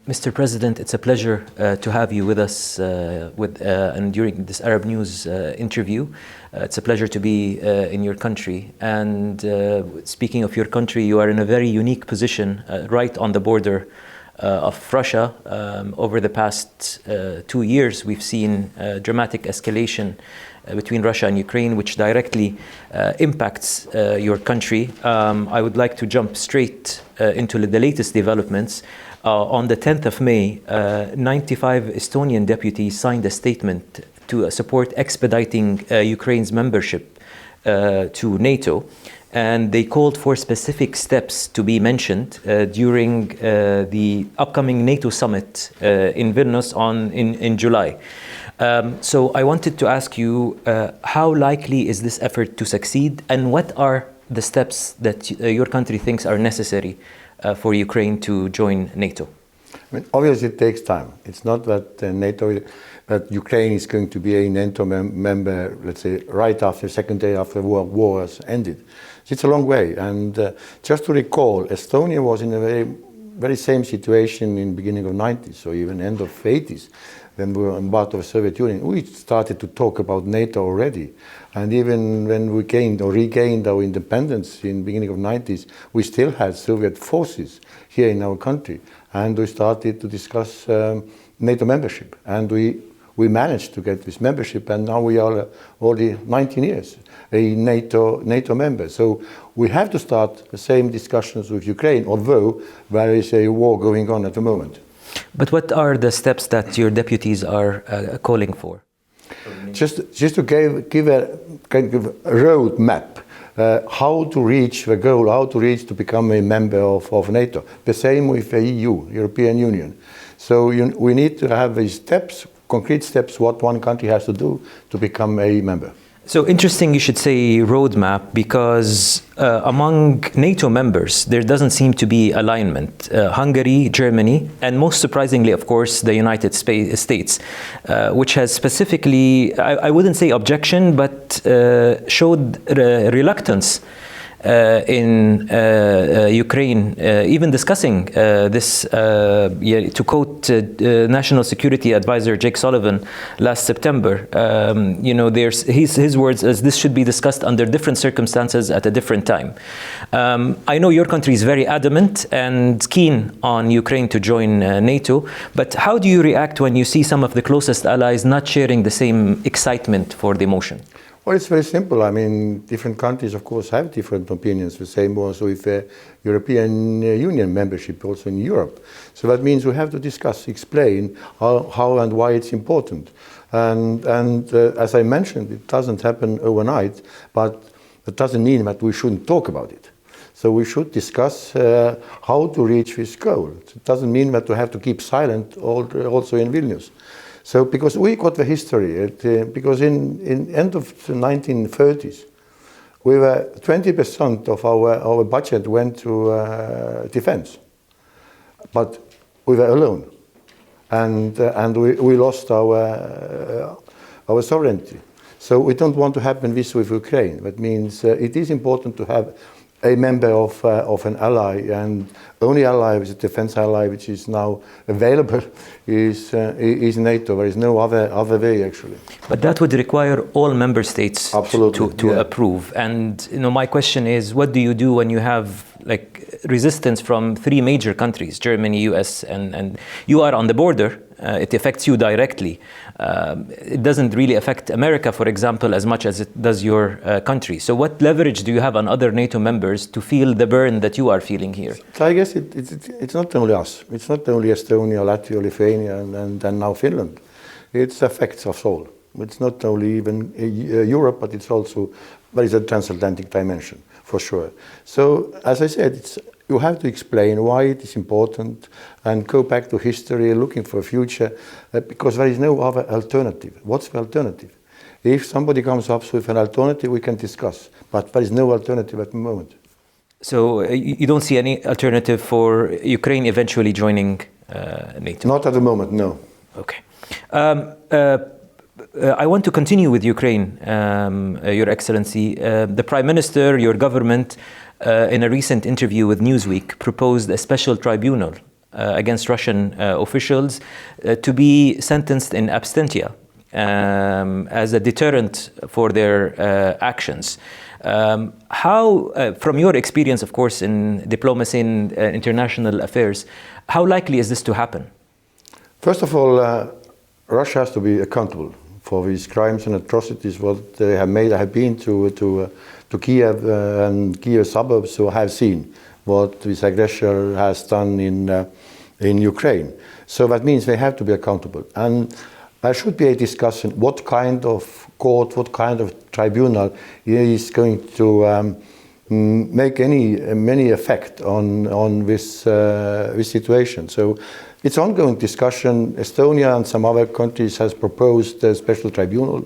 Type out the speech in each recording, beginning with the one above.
Mr. President, it's a pleasure to have you with us and during this Arab News interview. It's a pleasure to be in your country. And speaking of your country, you are in a very unique position right on the border of Russia. Over the past 2 years, we've seen dramatic escalation between Russia and Ukraine, which directly impacts your country. I would like to jump straight into the latest developments. On the 10th of May, 95 Estonian deputies signed a statement to support expediting Ukraine's membership to NATO. And they called for specific steps to be mentioned during the upcoming NATO summit in Vilnius in July. So I wanted to ask you, how likely is this effort to succeed, and what are the steps that your country thinks are necessary for Ukraine to join NATO? I mean, obviously it takes time. It's not that that Ukraine is going to be a NATO member, let's say, right after the second day after the war has ended. It's a long way. And just to recall, Estonia was in a very same situation in the beginning of 90s, or even end of 80s. When we were part of the Soviet Union, we started to talk about NATO already. And even when we gained or regained our independence in the beginning of 90s, we still had Soviet forces here in our country. And we started to discuss NATO membership. And we managed to get this membership, and now we are already 19 years a NATO member. So we have to start the same discussions with Ukraine, although there is a war going on at the moment. But what are the steps that your deputies are calling for? Just to give a kind of road map, how to reach the goal, how to reach to become a member of NATO. The same with the EU, European Union. So we need to have these steps, concrete steps, what one country has to do to become a member. So interesting you should say roadmap, because among NATO members, there doesn't seem to be alignment. Hungary, Germany, and most surprisingly, of course, the United States, which has specifically, I wouldn't say objection, but showed reluctance in Ukraine, even discussing this, to quote National Security Advisor Jake Sullivan last September, his words as this should be discussed under different circumstances at a different time. I know your country is very adamant and keen on Ukraine to join NATO, but how do you react when you see some of the closest allies not sharing the same excitement for the motion? Well, it's very simple. I mean, different countries, of course, have different opinions. The same also with European Union membership, also in Europe. So that means we have to discuss, explain how and why it's important. And as I mentioned, it doesn't happen overnight, but that doesn't mean that we shouldn't talk about it. So we should discuss how to reach this goal. It doesn't mean that we have to keep silent also in Vilnius. So, because we got the history, because in end of the 1930s, we were 20% of our budget went to defense, but we were alone, and we lost our sovereignty. So we don't want to happen this with Ukraine. That means it is important to have a member of an ally, and only ally is a defense ally which is now available is NATO. There is no other way actually. But that would require all member states to approve. And my question is, what do you do when you have resistance from 3 major countries, Germany, US, and you are on the border? It affects you directly. It doesn't really affect America, for example, as much as it does your country. So what leverage do you have on other NATO members to feel the burn that you are feeling here? So I guess it's not only us. It's not only Estonia, Latvia, Lithuania, and now Finland. It affects us all. It's not only even Europe, but it's also, there is a transatlantic dimension, for sure. So, as I said, you have to explain why it is important and go back to history, looking for a future, because there is no other alternative. What's the alternative? If somebody comes up with an alternative, we can discuss, but there is no alternative at the moment. So you don't see any alternative for Ukraine eventually joining NATO? Not at the moment, no. Okay. I want to continue with Ukraine, Your Excellency. The Prime Minister, your government, in a recent interview with Newsweek, proposed a special tribunal against Russian officials to be sentenced in absentia as a deterrent for their actions. How, from your experience, of course, in diplomacy and international affairs, how likely is this to happen? First of all, Russia has to be accountable for these crimes and atrocities what they have made. I have been to Kiev and Kiev suburbs, so I have seen what this aggressor has done in Ukraine. So that means they have to be accountable. And there should be a discussion what kind of court, what kind of tribunal is going to make any effect on this situation. So it's ongoing discussion. Estonia and some other countries has proposed a special tribunal,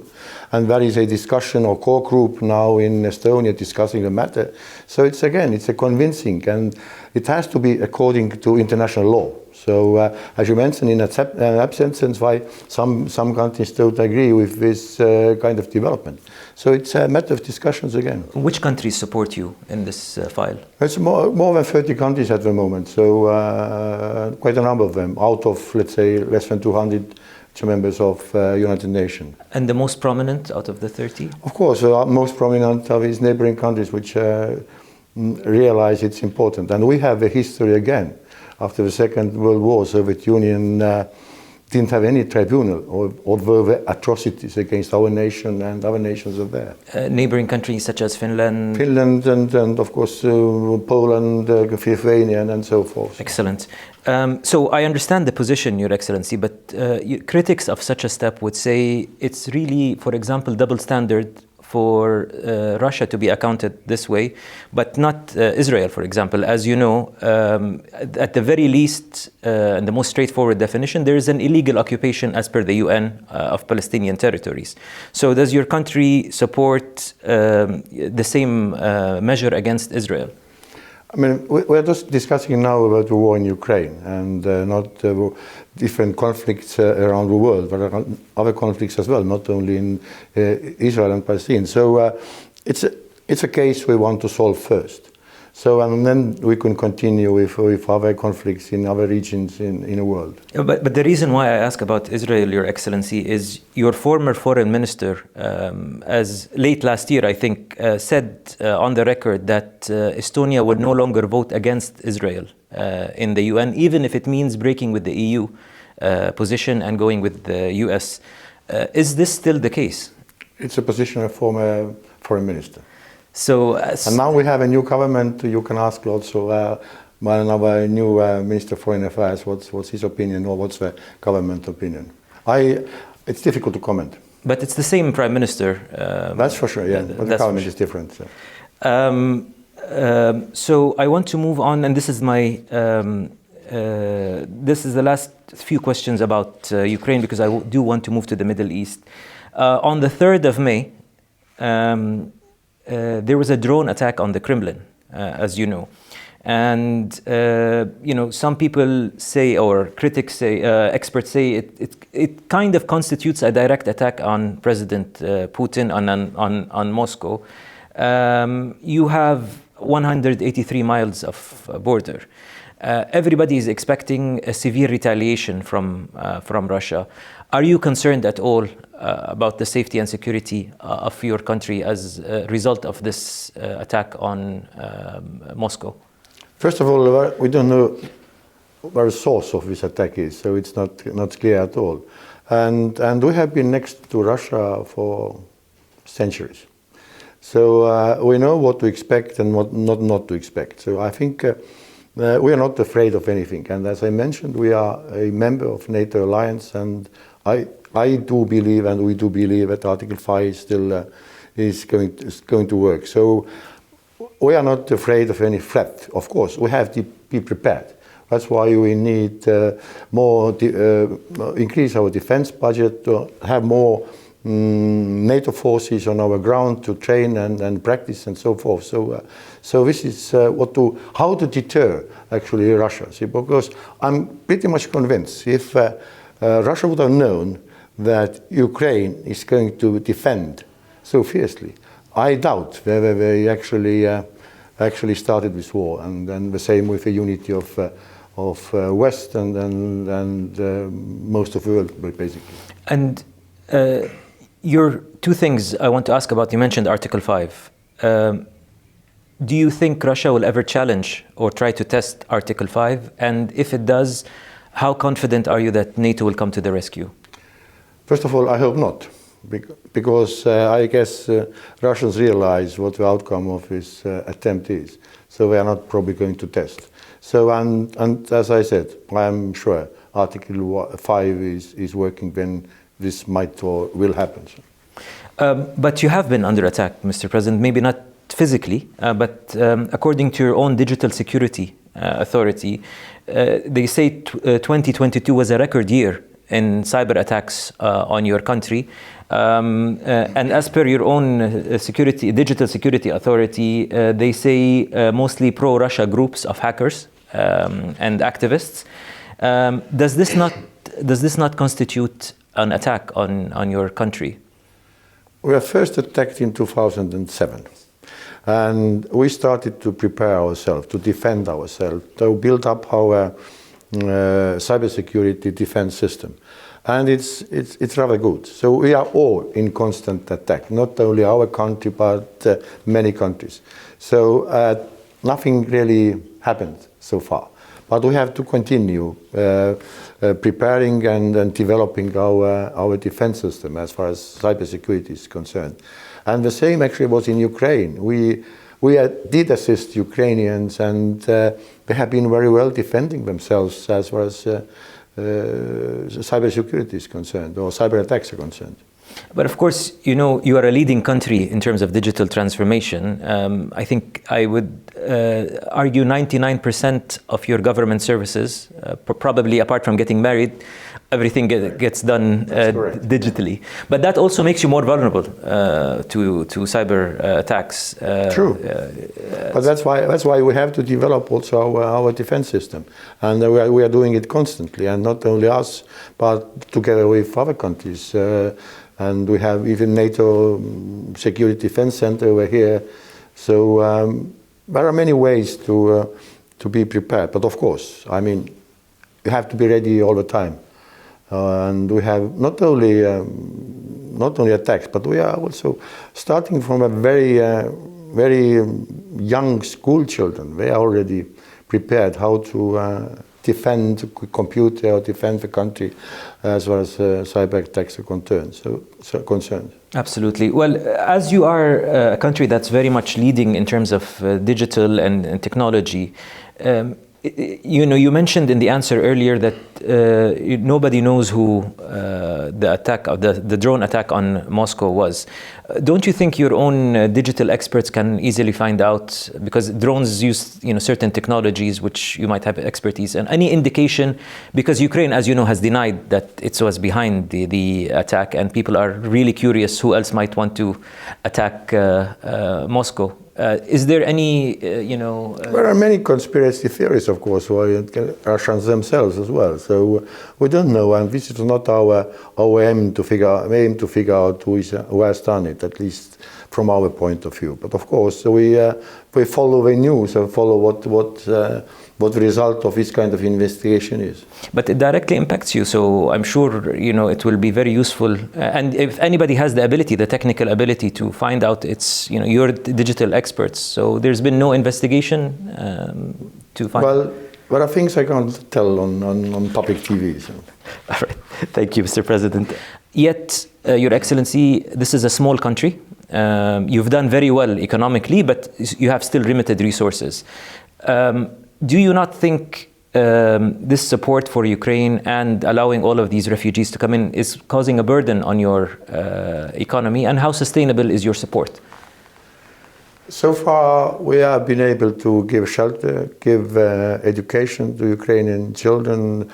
and there is a discussion or core group now in Estonia discussing the matter. So it's a convincing, and it has to be according to international law. So as you mentioned, in absence, why some countries don't agree with this kind of development. So it's a matter of discussions again. Which countries support you in this file? It's more than 30 countries at the moment, so quite a number of them, out of, let's say, less than 200 members of United Nations. And the most prominent out of the 30? Of course, most prominent are these neighboring countries which realize it's important. And we have a history again. After the Second World War, Soviet Union didn't have any tribunal or the atrocities against our nation and other nations are there. Neighboring countries such as Finland? Finland and of course Poland, Lithuania and so forth. Excellent. So I understand the position, Your Excellency, but critics of such a step would say it's really, for example, double standard for Russia to be accounted this way, but not Israel, for example. As you know, at the very least, and the most straightforward definition, there is an illegal occupation as per the UN of Palestinian territories. So does your country support the same measure against Israel? I mean, we're just discussing now about the war in Ukraine and not different conflicts around the world, but other conflicts as well, not only in Israel and Palestine. So it's a case we want to solve first. So and then we can continue with other conflicts in other regions in the world. But the reason why I ask about Israel, Your Excellency, is your former foreign minister, as late last year, I think, said on the record that Estonia would no longer vote against Israel in the UN, even if it means breaking with the EU position and going with the US. Is this still the case? It's a position of former foreign minister. So, and now we have a new government. You can ask also another new Minister of Foreign Affairs what's his opinion or what's the government opinion. It's difficult to comment. But it's the same Prime Minister. That's for sure, yeah. But the government is different. So. So I want to move on, and this is my this is the last few questions about Ukraine, because I do want to move to the Middle East. On the 3rd of May, there was a drone attack on the Kremlin, as you know. And, some people say, or critics say, experts say, it kind of constitutes a direct attack on President Putin, on Moscow. You have 183 miles of border. Everybody is expecting a severe retaliation from Russia. Are you concerned at all about the safety and security of your country as a result of this attack on Moscow? First of all, we don't know where the source of this attack is, so it's not clear at all. And we have been next to Russia for centuries. So we know what to expect and what not to expect. So I think we are not afraid of anything. And as I mentioned, we are a member of NATO alliance, and I do believe, and we do believe, that Article 5 still is going to work. So we are not afraid of any threat. Of course, we have to be prepared. That's why we need increase our defense budget, to have more NATO forces on our ground to train and practice and so forth. So this is how to deter actually Russia. See, because I'm pretty much convinced if Russia would have known that Ukraine is going to defend so fiercely, I doubt whether they actually started this war. And then the same with the unity of West and most of the world, basically. And your two things I want to ask about, you mentioned Article 5. Do you think Russia will ever challenge or try to test Article 5? And if it does, how confident are you that NATO will come to the rescue? First of all, I hope not, because I guess Russians realize what the outcome of this attempt is. So they are not probably going to test. So, and as I said, I am sure Article 5 is working when this might or will happen. But you have been under attack, Mr. President, maybe not physically, but according to your own digital security authority, they say 2022 was a record year in cyber attacks on your country. And as per your own digital security authority, they say mostly pro-Russia groups of hackers and activists. Does this not constitute an attack on your country? We were first attacked in 2007. And we started to prepare ourselves, to defend ourselves, to build up our cybersecurity defense system. And it's rather good. So we are all in constant attack, not only our country, but many countries. So nothing really happened so far. But we have to continue preparing and developing our defense system as far as cybersecurity is concerned. And the same actually was in Ukraine. We did assist Ukrainians, and they have been very well defending themselves as far as cybersecurity is concerned, or cyber attacks are concerned. But of course, you know, you are a leading country in terms of digital transformation. I think I would argue 99% of your government services, probably apart from getting married, everything gets done digitally. But that also makes you more vulnerable to cyber attacks. True. But that's why we have to develop also our defense system. And we are doing it constantly, and not only us, but together with other countries. And we have even NATO Security Defense Center over here. So there are many ways to be prepared. But of course, I mean, you have to be ready all the time. And we have not only attacks, but we are also starting from a very young school children. They are already prepared how to defend the computer or defend the country as far as cyber attacks are concerned. Absolutely. Well, as you are a country that's very much leading in terms of digital and technology, you know, you mentioned in the answer earlier that nobody knows who the drone attack on Moscow was. Don't you think your own digital experts can easily find out, because drones use, you know, certain technologies which you might have expertise in? Any indication, because Ukraine, as you know, has denied that it was behind the attack, and people are really curious who else might want to attack Moscow. Is there any, There are many conspiracy theories, of course, by Russians themselves as well. So we don't know, and this is not our aim to figure out who has done it, at least from our point of view. But of course, we follow the news and follow what the result of this kind of investigation is. But it directly impacts you, so I'm sure, you know, it will be very useful. And if anybody has the ability, the technical ability to find out, it's, you know, you're digital experts. So there's been no investigation to find. Well, there are things I can't tell on public TV. So. All right. Thank you, Mr. President. Yet, Your Excellency, this is a small country. You've done very well economically, but you have still limited resources. Do you not think this support for Ukraine and allowing all of these refugees to come in is causing a burden on your economy? And how sustainable is your support? So far, we have been able to give shelter, give education to Ukrainian children,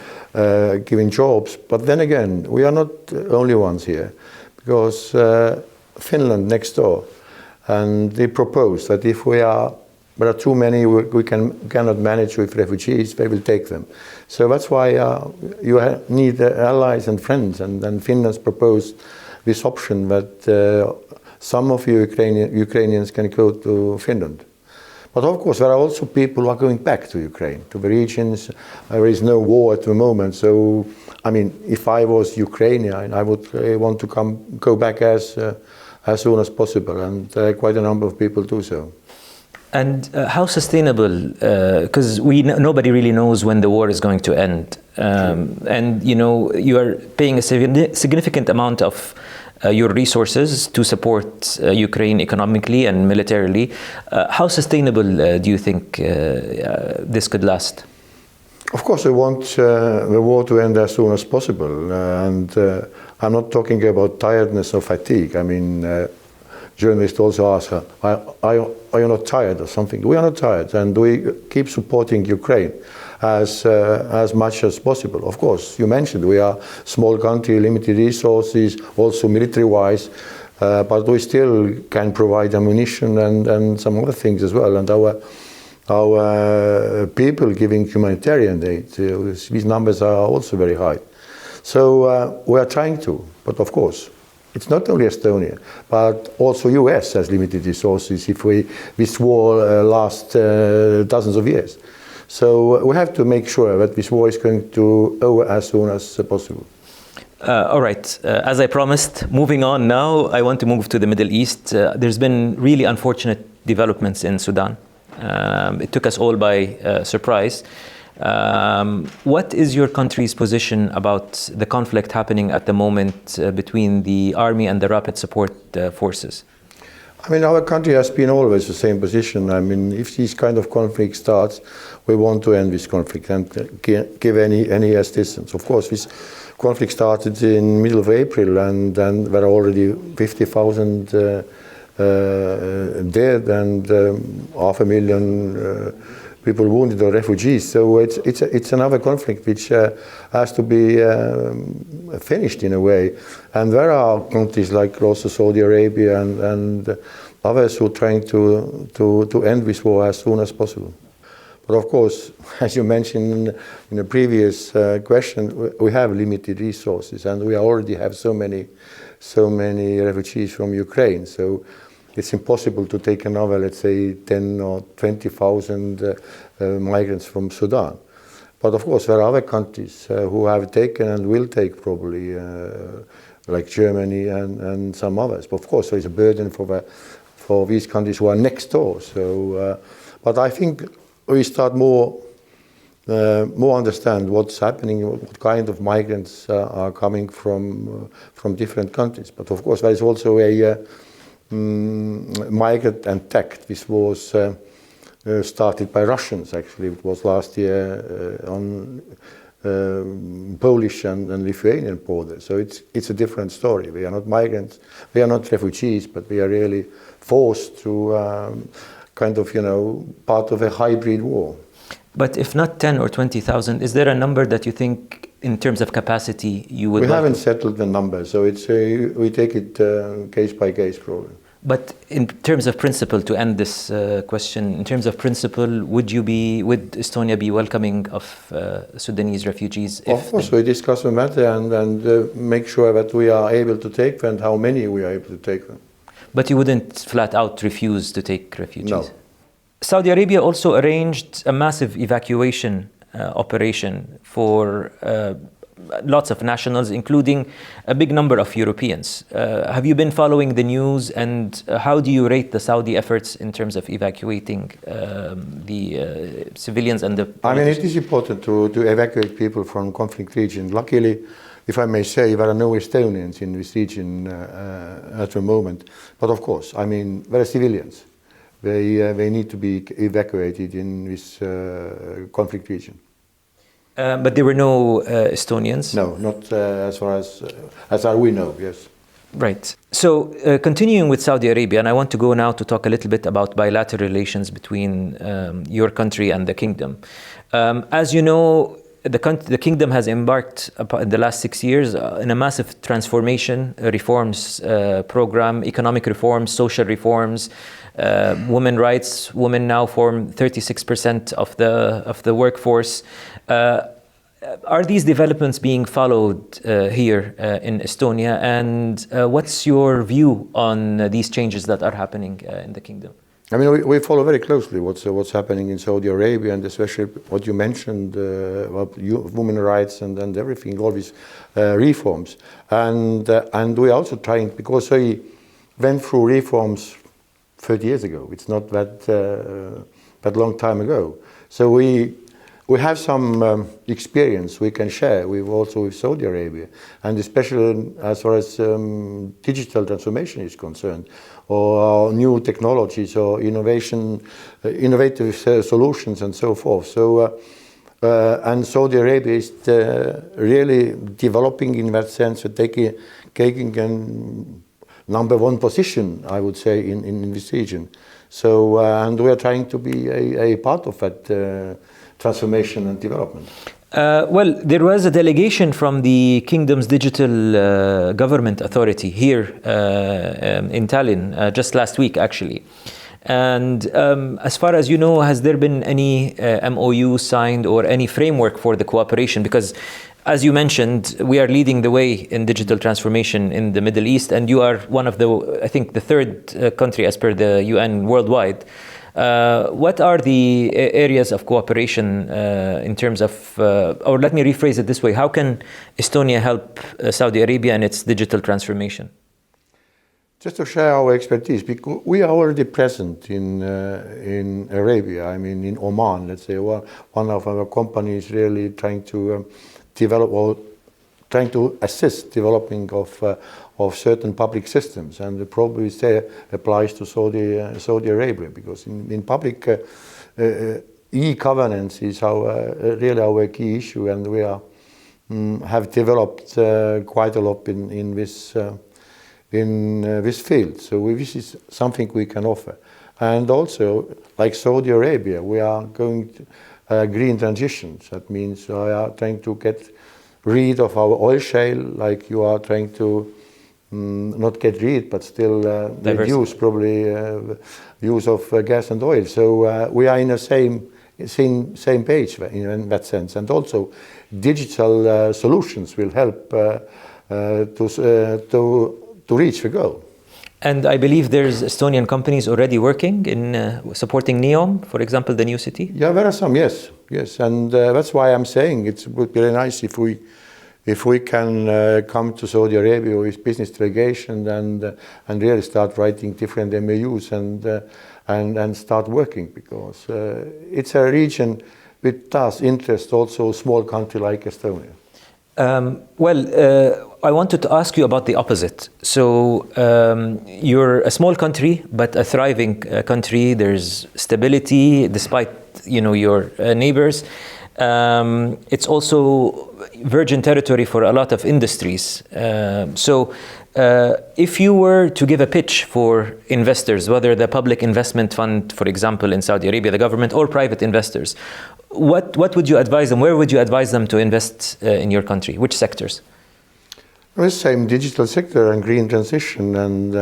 giving jobs. But then again, we are not the only ones here, because Finland next door, and they propose that if there are too many, we cannot manage with refugees, they will take them. So that's why you need allies and friends, and then Finland's proposed this option that some of you Ukrainians can go to Finland. But of course, there are also people who are going back to Ukraine, to the regions. There is no war at the moment. So, I mean, if I was Ukrainian, I would want to go back as soon as possible. And quite a number of people do so. And how sustainable, because nobody really knows when the war is going to end. And, you know, you are paying a significant amount of your resources to support Ukraine economically and militarily. How sustainable do you think this could last? Of course, we want the war to end as soon as possible. And I'm not talking about tiredness or fatigue. I mean, journalists also ask, are you not tired or something? We are not tired, and we keep supporting Ukraine as much as possible. Of course, you mentioned we are a small country, limited resources, also military-wise, but we still can provide ammunition and some other things as well. And our people giving humanitarian aid, these numbers are also very high. So we are trying to, but of course, it's not only Estonia, but also US has limited resources if this war lasts dozens of years. So we have to make sure that this war is going to over as soon as possible. All right. As I promised, moving on now, I want to move to the Middle East. There's been really unfortunate developments in Sudan. It took us all by surprise. What is your country's position about the conflict happening at the moment between the army and the rapid support forces? I mean, our country has been always the same position. I mean, if this kind of conflict starts, we want to end this conflict and give any assistance. Of course, this conflict started in middle of April, and then there are already 50,000 dead and 500,000 people wounded or refugees. So it's another conflict which has to be finished in a way. And there are countries like also Saudi Arabia and others who are trying to end this war as soon as possible. But of course, as you mentioned in a previous question, we have limited resources, and we already have so many refugees from Ukraine. So it's impossible to take another, let's say, 10 or 20,000 migrants from Sudan. But of course, there are other countries who have taken and will take probably, like Germany and some others. But of course, there is a burden for these countries who are next door. So, but I think we start more understand what's happening, what kind of migrants are coming from different countries. But of course, there is also a migrant attack. This was started by Russians, actually. It was last year on Polish and Lithuanian border. So it's a different story. We are not migrants, we are not refugees, but we are really forced to kind of, part of a hybrid war. But if not 10 or 20,000, is there a number that you think, in terms of capacity, you would? We haven't settled the number, so it's we take it case by case problem. But in terms of principle, to end this question, in terms of principle, would Estonia be welcoming of Sudanese refugees? Of course, we discuss the matter and make sure that we are able to take them and how many we are able to take them. But you wouldn't flat out refuse to take refugees? No. Saudi Arabia also arranged a massive evacuation operation for lots of nationals, including a big number of Europeans. Have you been following the news, and how do you rate the Saudi efforts in terms of evacuating the civilians and the politicians? I mean, it is important to evacuate people from conflict region. Luckily, if I may say, there are no Estonians in this region at the moment. But of course, I mean, there are civilians. They need to be evacuated in this conflict region. But there were no Estonians? No, not as far as we know, yes. Right. So continuing with Saudi Arabia, and I want to go now to talk a little bit about bilateral relations between your country and the kingdom. As you know, the kingdom has embarked in the last 6 years in a massive transformation, reforms program, economic reforms, social reforms, women rights. Women now form 36% of the workforce. Are these developments being followed here in Estonia, and what's your view on these changes that are happening in the kingdom? I mean, we follow very closely what's happening in Saudi Arabia, and especially what you mentioned about women's rights and everything, all these reforms. And we're also trying, because we went through reforms 30 years ago. It's not that long time ago. So we have some experience we can share with Saudi Arabia, and especially as far as digital transformation is concerned, or new technologies, or innovative solutions, and so forth. So, and Saudi Arabia is really developing in that sense, taking a #1 position, I would say, in this region. So, and we are trying to be a part of that transformation and development. Well, there was a delegation from the Kingdom's Digital Government Authority here in Tallinn just last week, actually. And as far as you know, has there been any MOU signed or any framework for the cooperation? Because, as you mentioned, we are leading the way in digital transformation in the Middle East, and you are one of the, I think, the third country as per the UN worldwide. What are the areas of cooperation in terms of, or let me rephrase it this way, how can Estonia help Saudi Arabia in its digital transformation? Just to share our expertise, because we are already present in Arabia, I mean in Oman, let's say. One of our companies really trying to develop or trying to assist developing of certain public systems, and the probably say applies to Saudi Arabia, because in public e-governance is really our key issue, and we have developed quite a lot in this field. So this is something we can offer. And also, like Saudi Arabia, we are going to green transitions. That means we are trying to get rid of our oil shale, like you are trying to not get rid, but still reduce probably use of gas and oil. So we are in the same page in that sense. And also, digital solutions will help to reach the goal. And I believe there's Estonian companies already working in supporting NEOM, for example, the new city? Yeah, there are some, yes. And that's why I'm saying it would be really nice if we can come to Saudi Arabia with business delegation and really start writing different MOUs and start working, because it's a region which does interest also a small country like Estonia. I wanted to ask you about the opposite. So you're a small country, but a thriving country. There's stability despite your neighbors. It's also virgin territory for a lot of industries. So if you were to give a pitch for investors, whether the public investment fund, for example, in Saudi Arabia, the government, or private investors, what would you advise them? Where would you advise them to invest in your country? Which sectors? Well, same digital sector and green transition and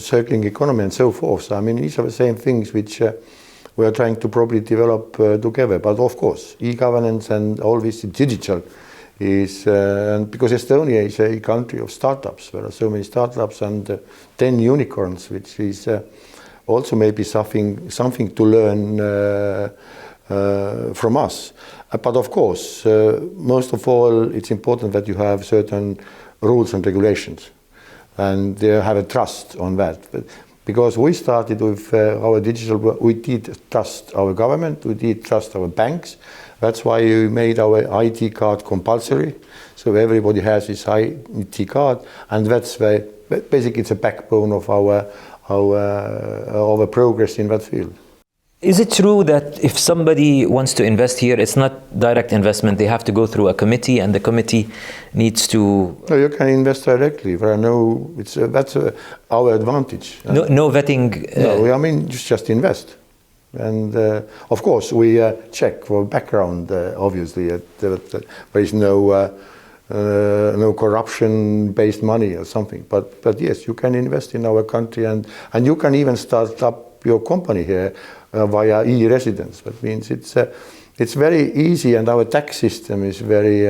circling economy and so forth. So, I mean, these are the same things which we are trying to probably develop together. But of course, e-governance and all this digital is, and because Estonia is a country of startups, there are so many startups and 10 unicorns, which is also maybe something to learn from us. But of course, most of all, it's important that you have certain rules and regulations, and have a trust on that. Because we started with our digital, we did trust our government, we did trust our banks. That's why we made our IT card compulsory, so everybody has his IT card, and that's why basically it's a backbone of our progress in that field. Is it true that if somebody wants to invest here, it's not direct investment, they have to go through a committee, and the committee needs to... No, you can invest directly. There are no... that's our advantage. No vetting... No, I mean, just invest. And of course, we check for background, obviously. There is no corruption-based money or something. But yes, you can invest in our country, and you can even start up your company here via Eresidents. That means it's very easy, and our tax system is very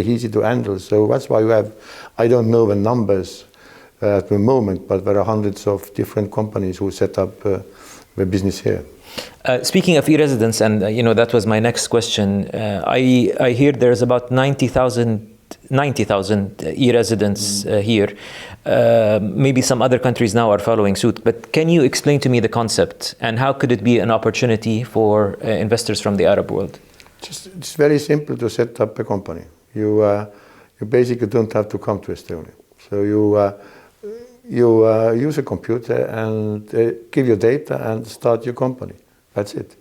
easy to handle. So that's why we have, I don't know the numbers at the moment, but there are hundreds of different companies who set up their business here. Speaking of e-residents, and that was my next question, I hear there's about 90,000 e-residents here. Maybe some other countries now are following suit, but can you explain to me the concept and how could it be an opportunity for investors from the Arab world? It's very simple to set up a company. You basically don't have to come to Estonia. So you use a computer and give your data and start your company. That's it.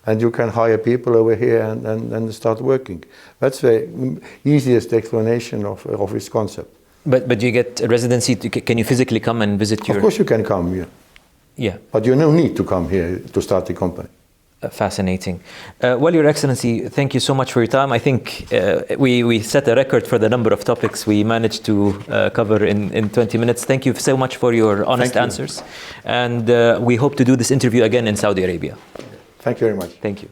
And you can hire people over here and start working. That's the easiest explanation of this concept. But you get a residency, can you physically come and visit your... Of course you can come here. Yeah. But you no need to come here to start the company. Fascinating. Well, Your Excellency, thank you so much for your time. I think we set a record for the number of topics we managed to cover in 20 minutes. Thank you so much for your honest answers. And we hope to do this interview again in Saudi Arabia. Thank you very much. Thank you.